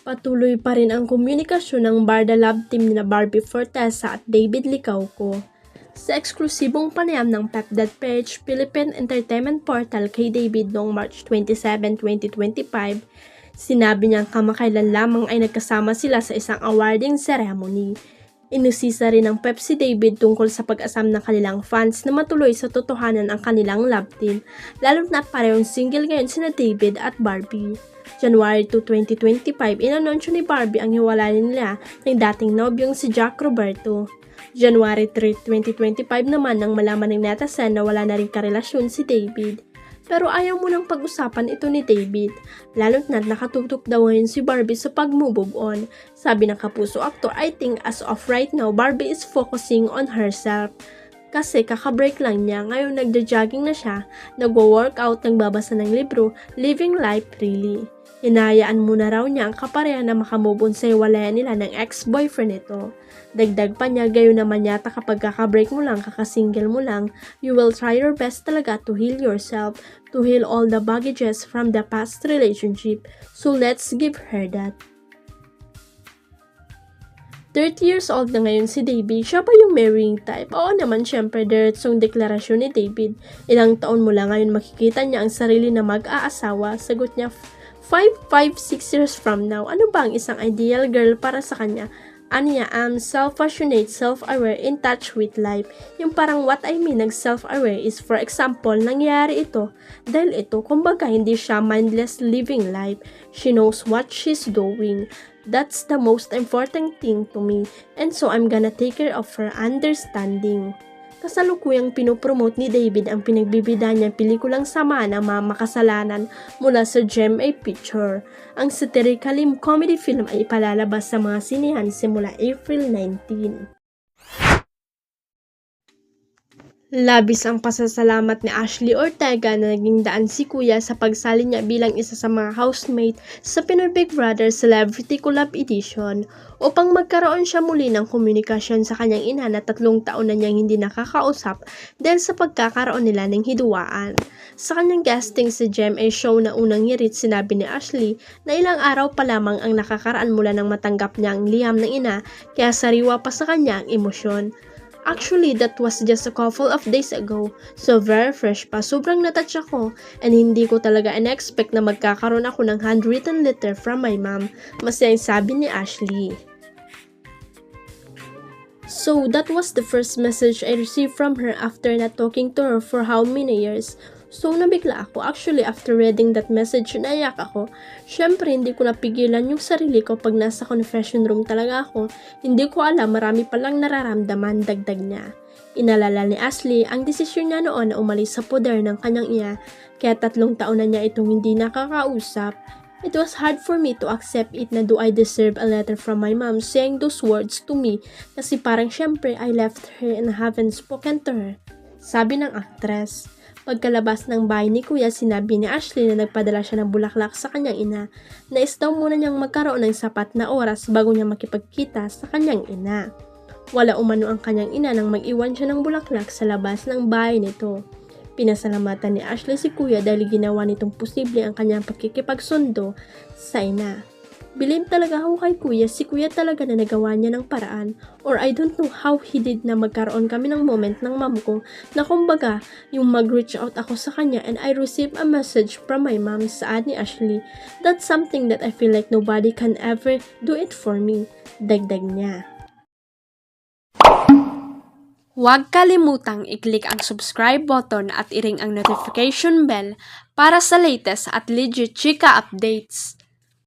Patuloy pa rin ang komunikasyon ng Barda Love Team ni Barbie Fortesa at David Licauco. Sa eksklusibong panayam ng Pep.page Philippine Entertainment Portal kay David noong March 27, 2025, sinabi niyang kamakailan lamang ay nagkasama sila sa isang awarding ceremony. Inusisa rin ng Pep si David tungkol sa pag-asam ng kanilang fans na matuloy sa totohanan ang kanilang love team, lalo na parehong single ngayon sina David at Barbie. January 2, 2025, inanunsyo ni Barbie ang hiwalayan nila ng dating nobyong si Jack Roberto. January 3, 2025 naman nang malaman ng netizen na wala na rin karelasyon si David. Pero ayaw mo nang pag-usapan ito ni David, lalo't na nakatutok daw ngayon si Barbie sa pag-move on. Sabi ng kapuso actor, I think as of right now, Barbie is focusing on herself. Kasi kakabreak lang niya, ngayon nagja-jogging na siya, nagwo-workout, nagbabasa ng libro, living life freely. Hinayaan muna raw niya ang kapareha na makamove on sa hiwalayan nila ng ex-boyfriend nito. Dagdag pa niya, gayon naman yata kapag kakabreak mo lang, kakasingle mo lang, you will try your best talaga to heal yourself, to heal all the baggages from the past relationship. So let's give her that. 30 years old na ngayon si David, siya pa yung marrying type. Oo naman, syempre, diretsong deklarasyon ni David. Ilang taon mo lang ngayon makikita niya ang sarili na mag-aasawa. Sagot niya, 5, 6 years from now. Ano ba ang isang ideal girl para sa kanya? Ano niya, self-passionate, self-aware, in touch with life. Yung parang what I mean ng self-aware is, for example, nangyari ito. Dahil ito, kumbaga hindi siya mindless living life. She knows what she's doing. That's the most important thing to me. And so I'm gonna take care of her understanding. Kasalukuyang pinopromote ni David ang pinagbibida niyang pelikulang Sama ng Mga Makasalanan mula sa GMA Picture. Ang satirically comedy film ay ipalalabas sa mga sinihan simula April 19. Labis ang pasasalamat ni Ashley Ortega na naging daan si Kuya sa pagsali niya bilang isa sa mga housemate sa Pinoy Big Brother Celebrity Collab Edition upang magkaroon siya muli ng komunikasyon sa kanyang ina na 3 taon na niyang hindi nakakausap dahil sa pagkakaroon nila ng hiduwaan. Sa kanyang guesting sa GMA show na unang hirit, sinabi ni Ashley na ilang araw pa lamang ang nakakaraan mula nang matanggap niya ang liham ng ina kaya sariwa pa sa kanya ang emosyon. Actually, that was just a couple of days ago. So very fresh pa. Sobrang natouch ako. And hindi ko talaga in-expect na magkakaroon ako ng handwritten letter from my mom. Masayang sabi ni Ashley. So that was the first message I received from her after not talking to her for how many years. So nabigla ako. Actually, after reading that message, naiyak ako. Syempre, hindi ko napigilan yung sarili ko pag nasa confession room talaga ako. Hindi ko alam, marami palang nararamdaman, dagdag niya. Inalala ni Ashley ang desisyon niya noon na umalis sa poder ng kanyang ina, kaya 3 taon na niya itong hindi nakakausap. It was hard for me to accept it na do I deserve a letter from my mom saying those words to me kasi parang syempre I left her and haven't spoken to her. Sabi ng actress. Pagkalabas ng bahay ni Kuya, sinabi ni Ashley na nagpadala siya ng bulaklak sa kanyang ina. Nais daw muna niyang magkaroon ng sapat na oras bago niya makipagkita sa kanyang ina. Wala umano ang kanyang ina nang mag-iwan siya ng bulaklak sa labas ng bahay nito. Pinasalamatan ni Ashley si Kuya dahil ginawa nitong posible ang kanyang pagkikipagsundo sa ina. Bilib talaga ako kay Kuya, si Kuya talaga na nagawa niya ng paraan, or I don't know how he did na magkaroon kami ng moment ng mom ko na kumbaga yung mag-reach out ako sa kanya and I received a message from my mom, saad ni Ashley. That's something that I feel like nobody can ever do it for me, dagdag niya. Huwag kalimutang i-click ang subscribe button at i-ring ang notification bell para sa latest at legit chika updates.